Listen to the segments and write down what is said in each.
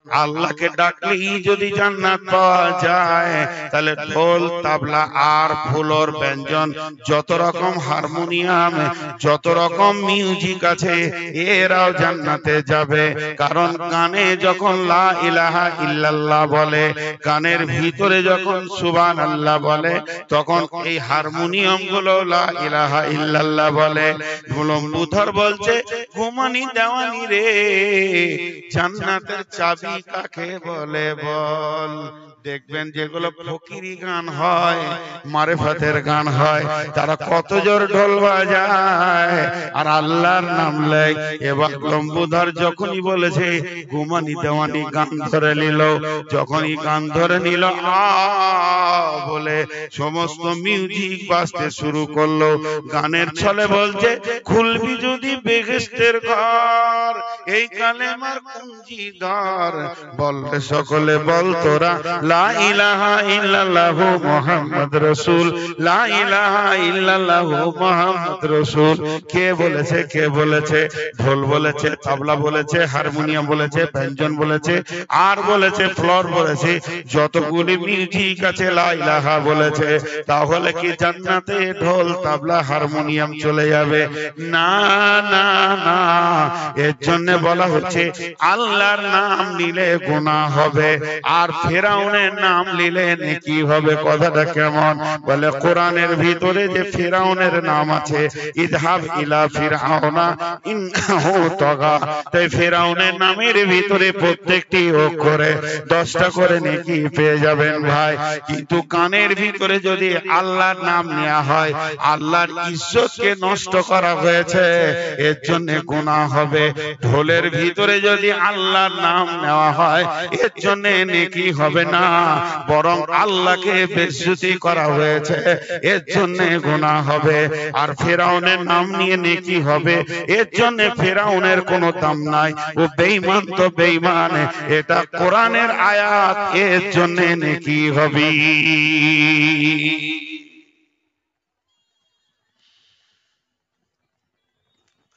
আল্লাহকে ডাকলেই যদি জান্নাত পাওয়া যায়, তাহলে ঢোল তাবলা আর ফুলর ব্যঞ্জন, যত রকম হারমোনিয়াম, যত রকম মিউজিক আছে, এরাও জান্নাতে যাবে। কারণ গানে যখন লা ইলাহা ইল্লাল্লাহ বলে, গানের ভিতরে যখন সুবহানাল্লাহ বলে, তখন এই হারমোনিয়াম গুলো লা ইলাহা ইল্লাল্লাহ বলে। বুধর বলছে, ঘুমানি দেওয়ানি রে, জান্নাতের চাবি কাকে বলে বল। দেখবেন যেগুলো ফকিরি গান হয়, মারেফাতের গান হয়, তারা কত জোর ঢোল বাজায় আর আল্লাহর নাম লেয়। এবার লম্বুধর যখনই বলেছে ঘুমানি দেওয়ানি, গান ধরে নিল, যখনই গান ধরে নিল আ বলে সমস্ত মিউজিক বাজতে শুরু করলো। গানের ছলে বলছে, খুলবি যদি বেহেশতের ঘর, এই কালেমার কুঞ্জিদার, বললে সকলে বল তোরা লা ইলাহা ইল্লাল্লাহু মুহাম্মদ রাসূল, লা ইলাহা ইল্লাল্লাহু মুহাম্মদ রাসূল। কে বলেছে? কে বলেছে? ঢোল বলেছে, তবলা বলেছে, হারমোনিয়াম বলেছে, ব্যঞ্জন বলেছে, আর বলেছে ফ্লোর বলেছে, যতগুলি মিউজিক আছে লা ইলাহা বলেছে। তাহলে কি জান্নাতে ঢোল তবলা হারমোনিয়াম চলে যাবে? না না না, এর জন্য বলা হচ্ছে আল্লাহর নাম নিলে গুনাহ হবে, আর ফেরাউনের নাম নিলে নেকি হবে। কথাটা কেমন? বলে কোরআনের ভিতরে যে ফেরাউনের নাম আছে, ইযহাব ইলা ফিরআউনা ইন্নাহু তাগা, তাই ফেরাউনের নামের ভিতরে প্রত্যেকটি অক্ষরে 10টা করে নেকি পেয়ে যাবেন ভাই। কিন্তু কানের ভিতরে যদি আল্লাহর নাম নেওয়া হয়, আল্লাহর ইজ্জতকে নষ্ট করা হয়েছে, এর জন্য গুনাহ হবে। ঢোলের ভিতরে যদি আল্লাহর নাম নেওয়া হয়, এর জন্য নেকি হবে না, বরং আল্লাহকে বেইজ্জতি করা হয়েছে, এর জন্য গুনাহ হবে। আর ফেরাউনের নাম নিয়ে নেকি হবে, এর জন্য ফেরাউনের কোনো দাম নাই, ও বেঈমান তো বেঈমান, এটা কোরআনের আয়াত, এর জন্য নেকি হবে।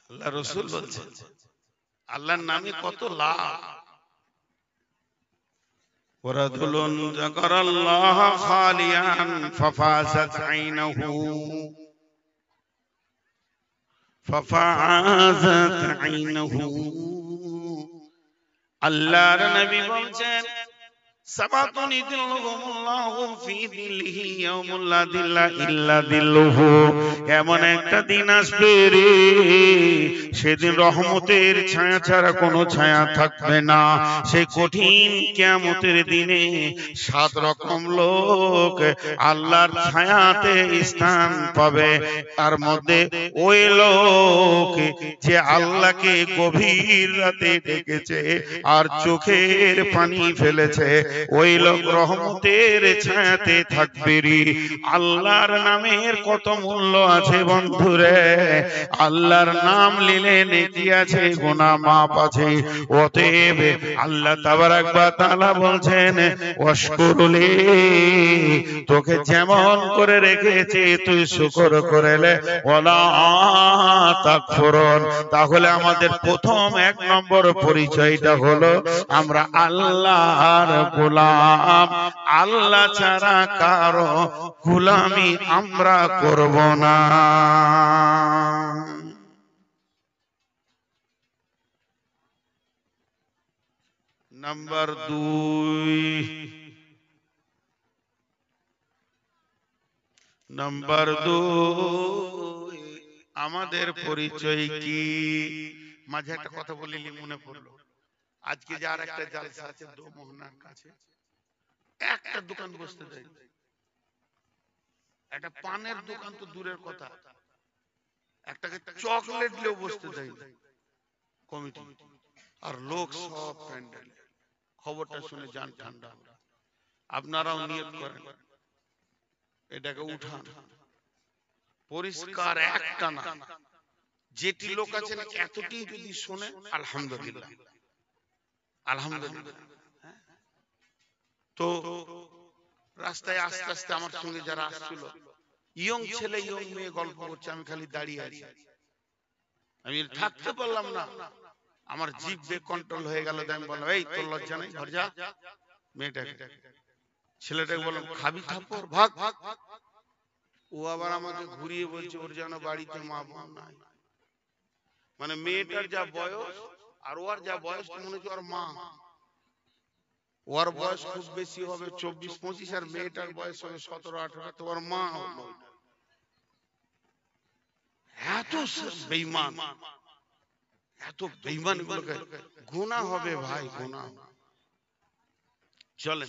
আল্লাহ রাসূল বলছেন, আল্লাহর নামে কত লাভ। ওয়ারাজুলুন যাকারাল্লাহ খালিয়ান ফাফাযাত আইনাহু, ফাফাযাত আইনাহু। আল্লাহর নবী বলছেন, সাবাতুন ইযিল্লুহুমুল্লাহু ফি যিল্লিহি ইয়াউমুল লা যিল্লা ইল্লা যিল্লুহু। এমন একটা দিন আসবে রে, সেদিন রহমতের ছায়া ছাড়া কোনো ছায়া থাকবে না। সেই কঠিন কিয়ামতের দিনে 7 রকম লোক আল্লাহর ছায়াতে স্থান পাবে। তার মধ্যে ওই লোক যে আল্লাহকে গভীর রাতে ডেকেছে আর চোখের পানি ফেলেছে, ওই লোক রহমতের ছায়াতে থাকবে রে। আল্লাহর নামের কত মূল্য আছে বন্ধুরে, আল্লাহর নাম নিলে নেকি আছে, গুনাহ মাফ আছে। অতএব আল্লাহ তাবারাক ওয়া তাআলা বলছেন, ওয়াশকুরুলি, তোকে যেমন করে রেখেছে তুই শুকর করেলে, ওয়ালা তাকফুরুন। তাহলে আমাদের প্রথম 1 নম্বর পরিচয়টা হলো আমরা আল্লাহর গোলাম। আল্লাহ ছাড়া কারো গোলামি আমরা করব না। নাম্বার 2, আমাদের পরিচয় কি? মাঝে একটা কথা বলিনি, মনে পড়লো। আজকে যার একটা জালসা আছে দোমোহনার কাছে, একটা দোকান বসতে দেয়, একটা পানের দোকান তো দূরের কথা, একটাকে চকলেট নিয়েও বসতে দেয় কমিটি, আর লোক সব প্যান্ডেল। খবরটা শুনে যান ঠান্ডা। আপনারাও নিয়ত করেন, এটাকে উঠান, পরিষ্কার একটা না। যেটি লোক আছে না, এতটি যদি শুনে আলহামদুলিল্লাহ, আলহামদুলিল্লাহ। তো রাস্তায় আস্তে আস্তে আমার সঙ্গে যারা আসছিল, ইয়ং ছেলে ইয়ং মেয়ে গল্প করছে, আমি খালি দাঁড়িয়ে আছি। আমি থাকতে পারলাম না, আমার জিভ বে কন্ট্রোল হয়ে গেল, আমি বললাম এই তোর লজ্জা নাই, ঘর যা। মেয়েটাকে ছেলেটাকে বললাম খাবি থাপ্পড়, ভাগ। ও আবার আমাকে ঘুরিয়ে বলছে ওর যেন বাড়িতে মা বোন নাই। মানে মেয়েটার যা বয়স আর ওর যা বয়স মনে হচ্ছে ওর মা। ওর বয়স খুব বেশি হবে 24-25 আর মেয়েটার বয়স হবে 17-18, তো ওর মা হলো। এত বেঈমান, এত বেঈমান গুলোকে গুনাহ হবে ভাই, গুনাহ। চলে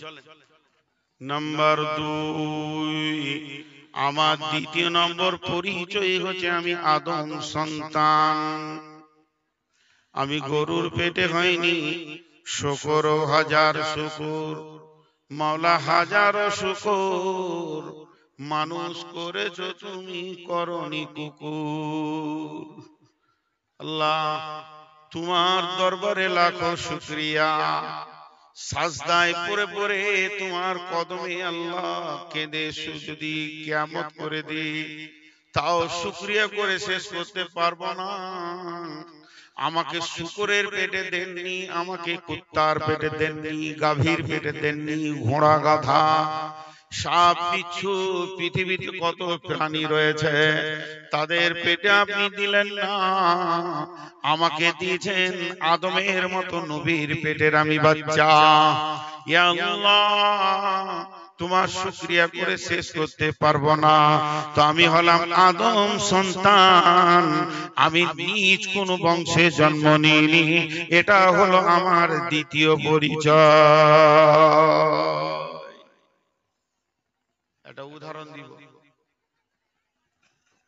নাম্বার 2, আমার দ্বিতীয় নম্বর পরিচয় হচ্ছে আমি আদম সন্তান। আমি গরুর পেটে হয়নি, শুকর হাজার শুকর, মাওলা হাজারো শুকর, মানুষ করেছো তুমি করনি কুকুর। আল্লাহ তোমার দরবারে লাখো শুকরিয়া, সাজদায় পড়ে পড়ে তোমার কদমে আল্লাহ কেঁদে যদি কিয়ামত করে দিই তাও শুকরিয়া করে শেষ করতে পারবো না। আমাকে শুকরের পেটে দেননি, আমাকে কুত্তার পেটে দেননি, গাভীর পেটে দেননি, ঘোড়া গাধা সাপ বিচ্ছু পৃথিবীতে কত প্রাণী রয়েছে তাদের পেটে আপনি দিলেন না, আমাকে দিয়েছেন আদমের মতো নবীর পেটের আমি বাচ্চা। ইয়া আল্লাহ তোমার শুকরিয়া করে শেষ করতে পারবো না। তো আমি হলাম আদম সন্তান, আমি নিজ কোন বংশে জন্ম নিইনি, এটা হলো আমার দ্বিতীয় পরিচয়। একটা উদাহরণ দিব,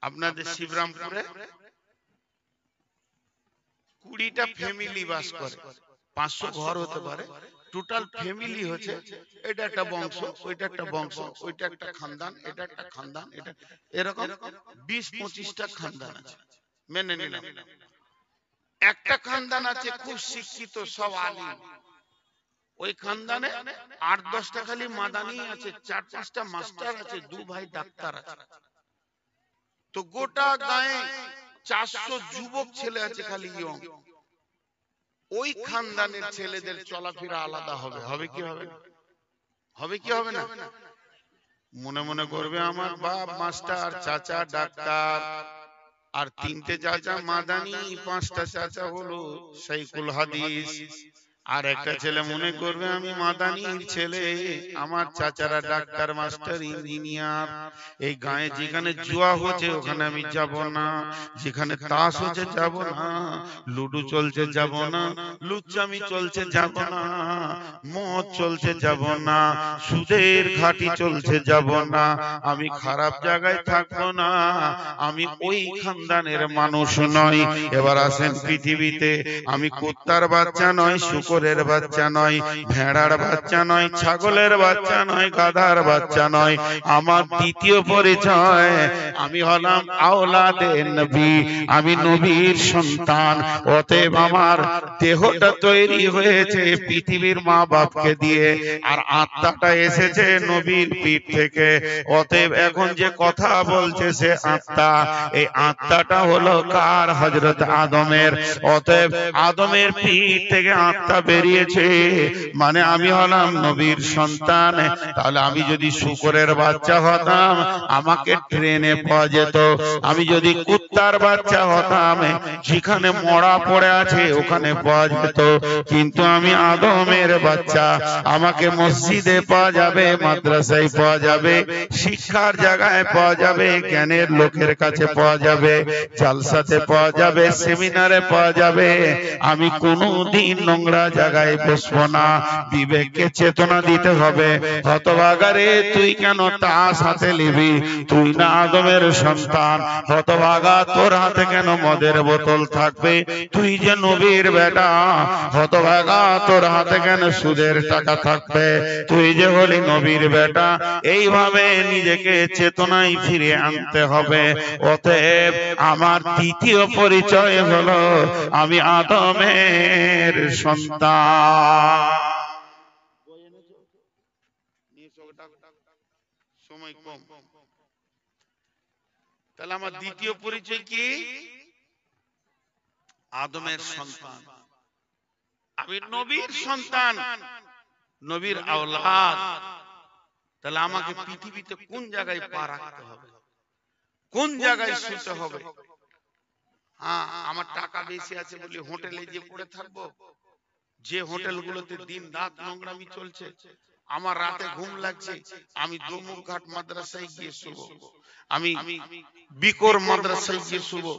আপনাদের শিবরামপুরে 20টা ফ্যামিলি বাস করে, 500 ঘর হতে পারে, টোটাল ফ্যামিলি হচ্ছে এটা একটা বংশ, ওইটা একটা বংশ, ওইটা একটা খানদান, এটা একটা খানদান, এটা এরকম 20-25টা খানদান আছে। মেনে নিলাম একটা খানদান আছে খুব শিক্ষিত সব আলিম, ওই খানদানে 8-10টা খালি মাদানি আছে, 4-5টা মাস্টার আছে, 2 ভাই ডাক্তার আছে। তো গোটা গায়ে 400 যুবক ছেলে আছে খালি ইয়ং। ওই খানদানের ছেলেদের চলাফেরা আলাদা হবে, হবে কি হবে না? হবে কি হবে না? মনে মনে করবে আমার বাপ মাস্টার, চাচা ডাক্তার, আর 3টে চাচা মাদানি, 5টা চাচা হলো শাইখুল হাদিস। আর একটা ছেলে মনে করবে আমি মাদানির ছেলে, আমার চাচারা ডাক্তার, মাস্টার, ইঞ্জিনিয়ার। এই গায়ে যেখানে জুয়া হচ্ছে ওখানে আমি যাব না, যেখানে তাস হচ্ছে যাব না, লুডু চলছে যাব না, লুচ্চামি চলছে যাব না, মদ চলছে যাব না, সুদের ঘাটি চলছে যাব না, আমি খারাপ জায়গায় থাকবো না, আমি ওই খানদানের মানুষ নই। এবার আসেন পৃথিবীতে, আমি কুত্তার বাচ্চা নয়, শুকরের বাচ্চা নয়, ভেড়ার বাচ্চা নয়, ছাগলের বাচ্চা নয়, গাধার বাচ্চা নয়, আমার দ্বিতীয় পরিচয় আমি হলাম আওলাদে নবী, আমি নবীর সন্তান। অতএব আমার দেহটা তৈরি হয়েছে পৃথিবীর মা বাপকে দিয়ে, আর আত্মাটা এসেছে নবীর পিঠ থেকে। অতএব এখন যে কথা বলছে সে আত্মা, এই আত্মাটা হলো কার? হযরত আদমের। অতএব আদমের পিঠ থেকে আত্মা বেরিয়েছে, মানে আমি হলাম নবীর সন্তান। তাহলে আমি যদি শুকরের বাচ্চা হতাম আমাকে ট্রেনে পাওয়া যেত, আমি যদি কুত্তার বাচ্চা হতাম যেখানে মরা পড়ে আছে ওখানে পাওয়া যেত, কিন্তু আমি আদমের বাচ্চা, আমাকে মসজিদে পাওয়া যাবে, মাদ্রাসায় পাওয়া যাবে, শিক্ষার জায়গায় পাওয়া যাবে, জ্ঞানের লোকের কাছে পাওয়া যাবে, জালসাতে পাওয়া যাবে, সেমিনারে পাওয়া যাবে। আমি কোনদিন নোংরা জায়গায় বসবো না। বিবেককে চেতনা দিতে হবে, হতভাগারে তুই কেন তাস হাতে নিবি? তুই না আদমের সন্তান? হতভাগা তোর হাতে কেন মদের বোতল থাকবে? তুই যে নবীর বেটা। হতভাগা তোর হাতে কেন সুদের টাকা থাকবে? তুই যে হলি নবীর বেটা। এইভাবে নিজেকে চেতনায় ফিরে আনতে হবে। অতএব আমার দ্বিতীয় পরিচয় হলো আমি আদমের সন্তান। সময় কম, তাহলে আমার দ্বিতীয় পরিচয় কি? আদমের সন্তান। আমি নবীর সন্তান, নবীর আওলাদ, তাহলে আমাকে পৃথিবীতে কোন জায়গায় পা রাখতে হবে, কোন জায়গায় শুতে হবে? হ্যাঁ, আমার টাকা বেশি আছে বলে হোটেলে গিয়ে পড়ে থাকবো? যে হোটেলগুলোতে দিন রাত নোংরামি চলছে, আমার রাতে ঘুম লাগছে, আমি দমুক ঘাট মাদ্রাসায় গিয়ে শুবো, আমি বিকর মাদ্রাসায় গিয়ে শুবো,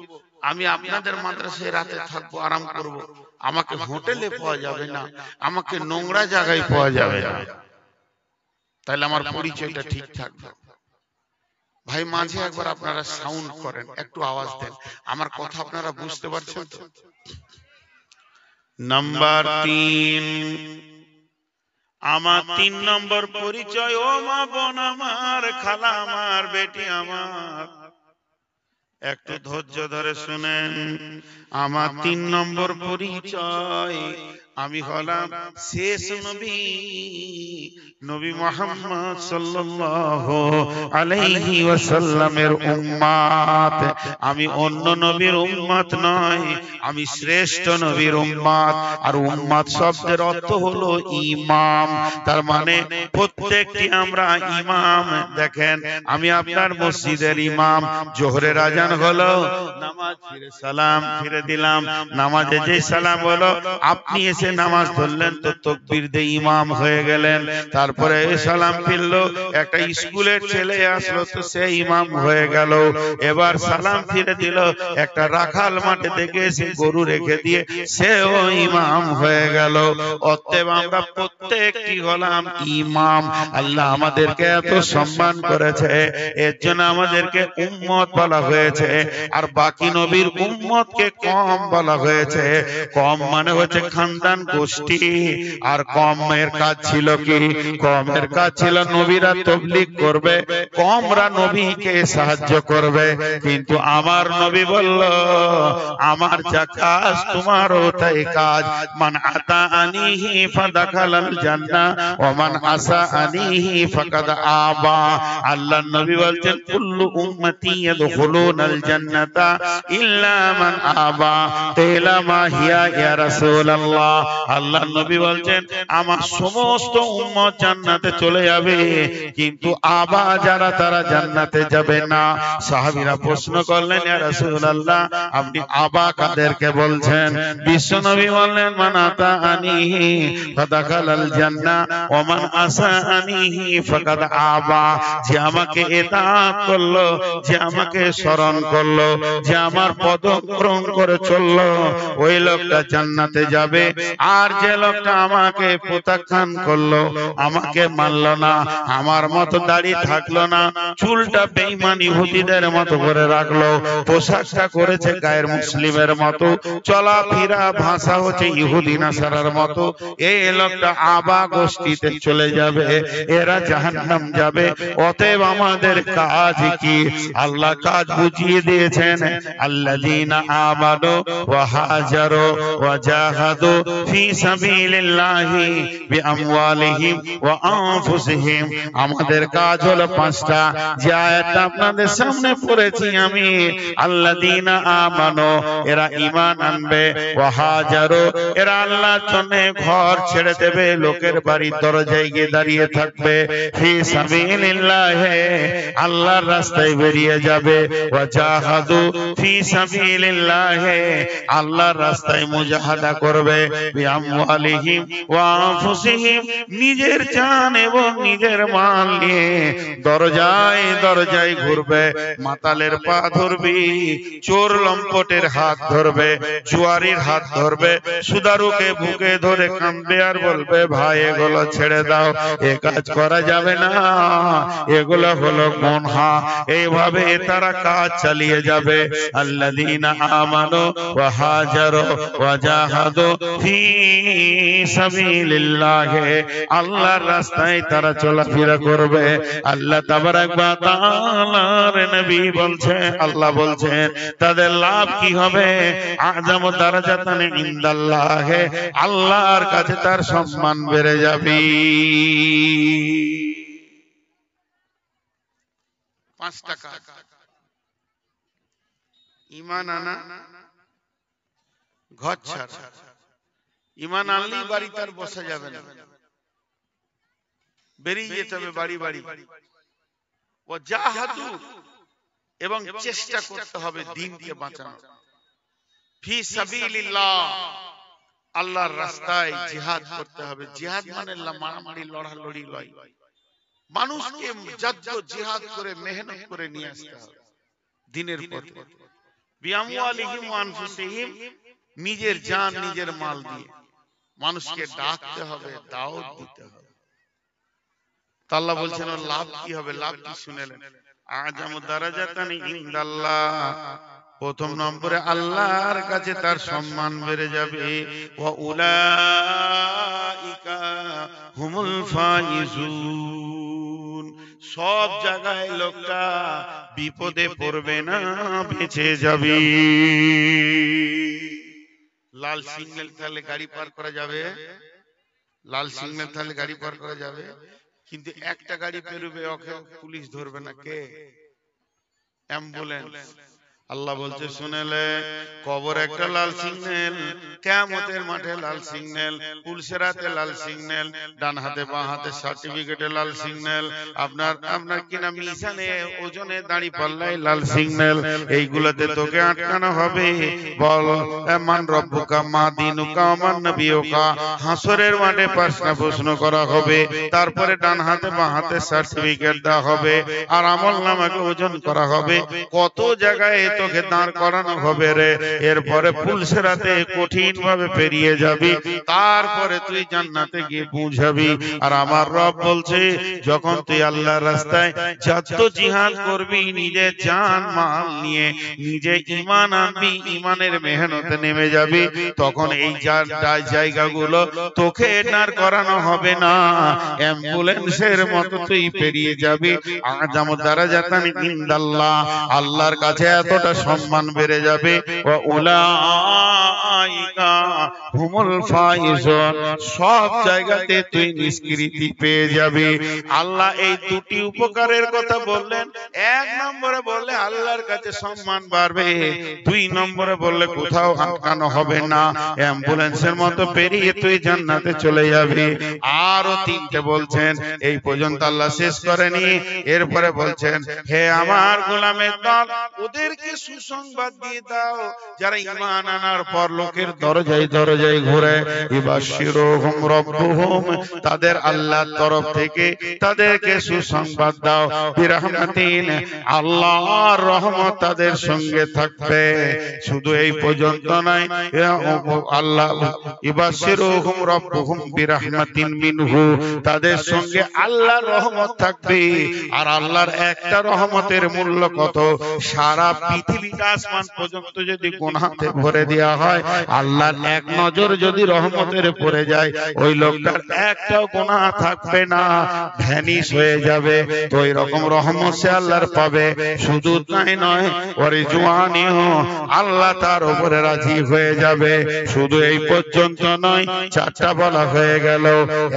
আমি আপনাদের মাদ্রাসায় রাতে থাকবো, আরাম করব। আমাকে হোটেলে পাওয়া যাবে না, আমাকে নোংরা জায়গায় পাওয়া যাবে না। তাহলে আমার পরিচয়টা ঠিক থাকবে। ভাই মাঝে একবার আপনারা সাউন্ড করেন, একটু আওয়াজ দেন, আমার কথা আপনারা বুঝতে পারছেন তো? নাম্বার 3, আমার 3 নম্বর পরিচয়। ও মা বোন আমার, খালা আমার, বেটি আমার, একটু ধৈর্য ধরে শুনেন। আমার 3 নম্বর পরিচয়, আমি হলাম শেষ নবী, নবী মুহাম্মদ সাল্লাল্লাহু আলাইহি ওয়াসাল্লামের উম্মত। আমি অন্য নবীর উম্মত নয়, আমি শ্রেষ্ঠ নবীর উম্মত। আর উম্মত শব্দের অর্থ হলো ইমাম, তার মানে প্রত্যেকটি আমরা ইমাম। দেখেন, আমি আপনার মসজিদের ইমাম। জোহরের আজান হলো, নামাজ ফিরে সালাম ফিরে দিলাম, নামাজে যে সালাম হলো, আপনি এসে নামাজ ধরলেন তো তাকবীর দিয়ে ইমাম হয়ে গেলেন। তারপরে সালাম ফিরলো, একটা স্কুলের ছেলে আসলো তো সে ইমাম হয়ে গেল। এবার সালাম ফিরে দিল, একটা রাখাল মাঠে দেখে এসে গরু রেখে দিয়ে সেও ইমাম হয়ে গেল। অতএব আমরা প্রত্যেকটি হলাম ইমাম। আল্লাহ আমাদেরকে এত সম্মান করেছে, এর জন্য আমাদেরকে উম্মত বলা হয়েছে, আর বাকি নবীর উম্মতকে কম বলা হয়েছে। কম মানে হচ্ছে খানদান গোষ্ঠী। আর কমের কাজ ছিল কি? কমের কাজ ছিল নবীরা তাবলীগ করবে, কমরা নবীকে সাহায্য করবে। কিন্তু আমার নবী বলল, আমার যা কাজ তোমারও তাই কাজ। মান আতা আনিহি ফাদাখালাল জান্নাহ ওয়া মান আসা আনিহি ফাকাদ আবা। আল্লাহর নবী বলছেন, কুল্লু উম্মতি ইয়াদখুলুনাল জান্নাতা ইল্লা মান আবা তেলা মা হিয়া ইয়া রাসূলুল্লাহ। আল্লাহর নবী বলছেন, আমার সমস্ত উম্মত জান্নাতে চলে যাবে, কিন্তু আবা যারা তারা জান্নাতে যাবে না। সাহাবীরা প্রশ্ন করলেন, ইয়া রাসূলুল্লাহ, আপনি আবা কাদেরকে বলছেন? বিশ্বনবী বললেন, মান আতা আনিহি ফাদাখালাল জান্নাহ ওয়া মান আসা আনিহি ফাকাদ আবা। যে আমাকে ইতাআত করলো, যে আমাকে স্মরণ করলো, যে আমার পদক্রম করে চললো, ওই লোকটা জান্নাতে যাবে। আর যে লোকটা আমাকে প্রত্যাখ্যান করলো, আমাকে মানলো না, আমার মতো দাড়ি থাকলো না, চুলটা বেঈমান ইহুদিদের মতো করে রাখলো, পোশাকটা করেছে গায়ের মুসলিমের মতো, চলাফেরা ভাষা হচ্ছে ইহুদি নাসারার মতো, এই লোকটা আবা গোষ্ঠীতে চলে যাবে, এরা জাহান্নাম যাবে। অতএব আমাদের কাজ কি? আল্লাহ কাজ বুঝিয়ে দিয়েছেন। আল্লাযীনা আমানু ওয়া হাজারু ওয়া জাহাদু ফি সাবিলিল্লাহি বিআমওয়ালিহিম ওয়া আনফুসিহিম। আমাদের কাজ হলো 5টা, যে আয়াতটা আপনাদের সামনে পড়েছি আমি। আল্লাযীনা আমানু, এরা ঈমান আনবে, ওয়া হাজারু, এরা আল্লাহর জন্য ঘর ছেড়ে দেবে, লোকের বাড়ির দরজায় গিয়ে দাঁড়িয়ে থাকবে, ফি সাবিলিল্লাহি, আল্লাহর রাস্তায় বেরিয়ে যাবে, ওয়া জাহাদু ফি সাবিলিল্লাহি, আল্লাহর রাস্তায় মুজাহাদা করবে, বিআমওয়ালিহিম ওয়া আনফুসিহিম, নিজের জান এবং নিজের মাল নিয়ে দরজায় দরজায় ঘুরবে। মাতালের পা ধরবি, চোর লম্পটের হাত ধরবে, জুয়ারির হাত ধরবে, সুদারুকে বুকে ধরে কাঁদবে আর বলবে, ভাই এগুলো ছেড়ে দাও, এ কাজ করা যাবে না, এগুলো হলো গুনাহ। এইভাবে তারা কাজ চালিয়ে যাবে। আল্লাযীনা আমানু ওয়া হাজারু ওয়া জাহাদু ফি সাবিলিল্লাহি, আল্লাহর রাস্তায় তারা চলাফেরা করবে। আল্লাহ তাবারাক ওয়া তাআলার নবী বলছে, আল্লাহ বলছেন, তাদের লাভ কি হবে? আযম দারাজাতান ইনদাল্লাহ, আল্লাহর কাছে তার সম্মান বেড়ে যাবে। 5টা কাজ: ঈমান আনা, ঘর ছাড়া, ইমান আনলেই বাড়িতে আর বসা যাবে না, বেরিয়ে যেতে হবে বাড়ি বাড়ি। ও জাহাদু, এবং চেষ্টা করতে হবে দ্বীনকে বাঁচানো। ফি সাবিলিল্লাহ, আল্লাহর রাস্তায় জিহাদ করতে হবে। জিহাদ মানে মারামারি লড়ালড়ি লয়, মানুষকে জিহাদ করে মেহনত করে নিয়ে আসতে হবে দ্বীনের পথে। বিআমওয়ালিহিম ওয়া আনফুসিহিম, নিজের জান নিজের মাল দিয়ে মানুষকে ডাকতে হবে, দাওয়াত দিতে হবে। আল্লাহ বলছেন লাভ কি হবে, লাভ কি শুনেলেন? আযামু দারাজাতান ইনদাল্লাহ, প্রথম নম্বরে আল্লাহর কাছে তার সম্মান বেড়ে যাবে। ওয়া উলাইকা হুমুল ফাইজুন, সব জায়গায় লোকটা বিপদে পড়বে না, বেঁচে যাবে। লাল সিগন্যাল থাকলে গাড়ি পার করা যাবে, লাল সিগন্যাল থাকলে গাড়ি পার করা যাবে, কিন্তু একটা গাড়ি পেরোবে, ওকে পুলিশ ধরবে না। কে? অ্যাম্বুলেন্স। আল্লাহ বলছে শুনেলে, কবর একটা লাল সিগন্যাল, কিয়ামতের মাঠে লাল সিগন্যাল, পুলসেরাতে লাল সিগন্যাল, ডান হাতে বাঁ হাতে সার্টিফিকেটে লাল সিগন্যাল, আপনার কিনা মিজানে ওজনে দাড়ি পাল্লায় লাল সিগন্যাল। এইগুলোতে তোকে আটকানো হবে। বল মান রব্বুকা মা দিনুকা মান নবিয়ুকা, হাসরের মাঠে প্রশ্ন করা হবে। তারপরে ডান হাতে বাঁ হাতে সার্টিফিকেট দেওয়া হবে, আর আমলনামাকে ওজন করা হবে। কত জায়গায় তোকে দাঁড় করানো হবে রে। এরপরে পুলসেরাতে কঠিন ভাবে পেরিয়ে যাবি, তারপরে তুই জান্নাতে গিয়ে পৌঁছাবি। আর আমার রব বলছে, যখন তুই আল্লাহর রাস্তায় যত জিহাদ করবি, নিজে জান মাল নিয়ে নিজে ঈমান আনবি, ঈমানের মেহনতে নেমে যাবি, তখন এই জায়গাগুলো তোকে দাঁড় করানো হবে না, অ্যাম্বুলেন্সের মতো তুই পেরিয়ে যাবি। আযামু দারাজাতান ইনদাল্লাহ, আল্লাহর কাছে এতটা সম্মান বেড়ে যাবে। ওয়া উলাইকা হুমুল ফাইজুন, সব জায়গাতে তুই নিষ্কৃতি পেয়ে যাবি। আল্লাহ এই দুটি উপকারের কথা বললেন। এক নম্বরে বললে আল্লাহর কাছে সম্মান বাড়বে, দুই নম্বরে বললে কোথাও আটকানো হবে না, অ্যাম্বুলেন্সের মতো পেরিয়ে তুই জান্নাতে চলে যাবি। আরো তিনটে বলছেন, এই পর্যন্ত আল্লাহ শেষ করেনি। এরপরে বলছেন, হে আমার গোলামের দল, ওদেরকে সুসংবাদ দিয়ে দাও যারা ঈমান আনার পর লোকের দরজায় দরজায় ঘুরে। ইবাশশিরুহুম রাব্বুহুম, তাদের আল্লাহর তরফ থেকে তাদেরকে সুসংবাদ দাও। বিরহমাতিন, আল্লাহর রহমত তাদের সঙ্গে থাকবে। শুধু এই পর্যন্ত নয়, আল্লাহ ইবাশশিরুহুম রাব্বুহুম বিরহমাতিন মিনহু, তাদের সঙ্গে আল্লাহর রহমত থাকবে। আর আল্লাহর একটা রহমতের মূল্য কত? সারা পৃথিবীটা আসমান পর্যন্ত যদি গুনাহতে ভরে দেওয়া হয়, আল্লাহর এক নজর যদি রহমতের পড়ে যায়, ওই লোকটার একটাও গুনাহ থাকবে না, ভ্যানিশ হয়ে যাবে। তো এই রকম রহমত সে আল্লাহর পাবে। শুধু তাই নয়, ওয়ারিজওয়ানিহু, আল্লাহ তার উপরে রাজি হয়ে যাবে। শুধু এই পর্যন্ত নয়, চারটা বলা হয়ে গেল।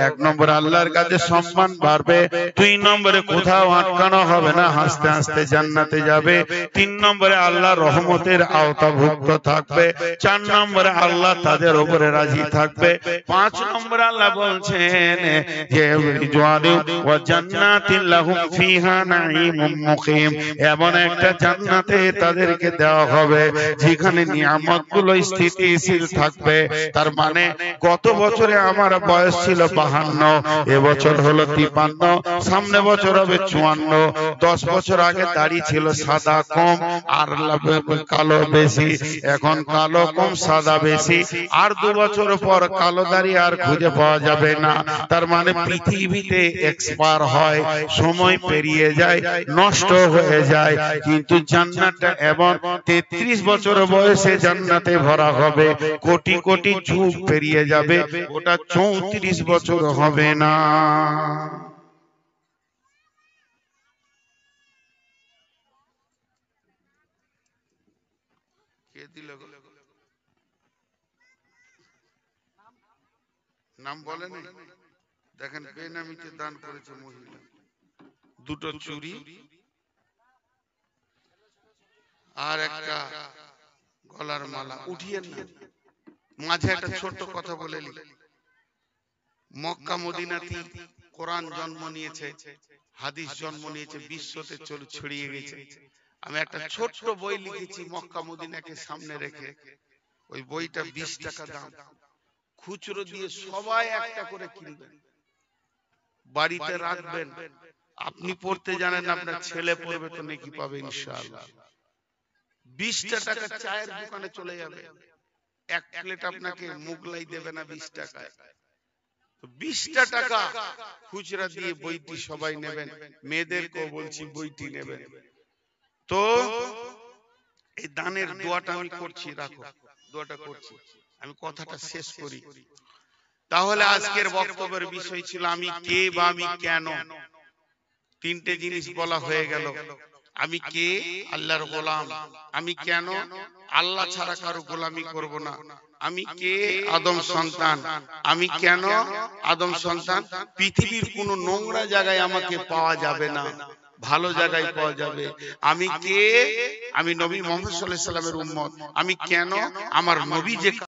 এক নম্বর আল্লাহর কাছে সম্মান বাড়বে, দুই নম্বরে কোথাও আটকানো হবে না, হাসতে হাসতে জান্নাতে যাবে, তিন নম্বরে আল্লাহর রহমতের আওতাভুক্ত থাকবে, চার নম্বরে আল্লাহ তাদের উপরে রাজি থাকবে, পাঁচ নম্বরে আল্লাহ বলছেন যে ওয়া জান্নাতিন লাহুম ফিহা নাঈমুম মুকিম, এমন একটা জান্নাতে তাদেরকে দেওয়া হবে যেখানে নিয়ামতগুলো স্থিতিশীল থাকবে। তার মানে গত বছরে আমার বয়স ছিল 52, এবছর হলো 53, সামনে বছর হবে 54। 10 বছর আগে দাড়ি ছিল সাদা কম আর কালো বেশি, এখন কালো কম সাদা বেশি, আর 2 বছর পর কালো দাড়ি আর খুঁজে পাওয়া যাবে না। তার মানে পৃথিবীতে এক্সপায়ার হয়, সময় পেরিয়ে যায়, নষ্ট হয়ে যায়। কিন্তু জান্নাতটা এমন 33 বছর বয়সে জান্নাতে ভরা হবে, কোটি কোটি যুগ পেরিয়ে যাবে, ওটা 34 বছর হবে না। কে দিল? নাম বলেন। দেখেন বেনামিতে দান করেছে মহিলা, দুটো চুড়ি আর একটা গলার মালা। উঠিয়ে না, মাঝে একটা ছোট্ট কথা বলে নি, মক্কা মদিনাতে কোরআন জন্ম নিয়েছে, হাদিস জন্ম নিয়েছে, বিশ্বতে ছড়িয়ে গেছে। আমি একটা ছোট্ট বই লিখেছি মক্কা মদিনাকে সামনে রেখে, ওই বইটা 20 টাকা দাম, খুচরো দিয়ে সবাই একটা করে কিনবেন, বাড়িতে রাখবেন। আপনি পড়তে জানেন, আপনার ছেলে পড়বে তো নেকি পাবে ইনশাআল্লাহ। 20 টাকা চায়ের দোকানে চলে যাবে, এক প্লেট আপনাকে মুগলাই দেবে না 20 টাকায়। 20 টাকা খুচরা দিয়ে বইটি সবাই নেবেন, মেয়েদেরকেও বলছি বইটি নেবেন। তো এই দানের দোয়াটা আমি করছি, রাখো দোয়াটা করছি, আমি কথাটা শেষ করি। তাহলে আজকের বক্তব্যের বিষয় ছিল আমি কে বা আমি কেন। তিনটে জিনিস বলা হয়ে গেল, আমি কে, আল্লাহর গোলাম। আমি কেন, আল্লাহ ছাড়া কারো গোলামি করব না। আমি কে, আদম সন্তান। আমি কেন, আদম সন্তান। পৃথিবীর কোন নোংরা জায়গায় আমাকে পাওয়া যাবে না, ভালো জায়গায় পাওয়া যাবে। আমি কে, আমি নবী মুহাম্মদ সাল্লাল্লাহু আলাইহি ওয়াসাল্লামের উম্মত। আমি কেন, আমার নবী যে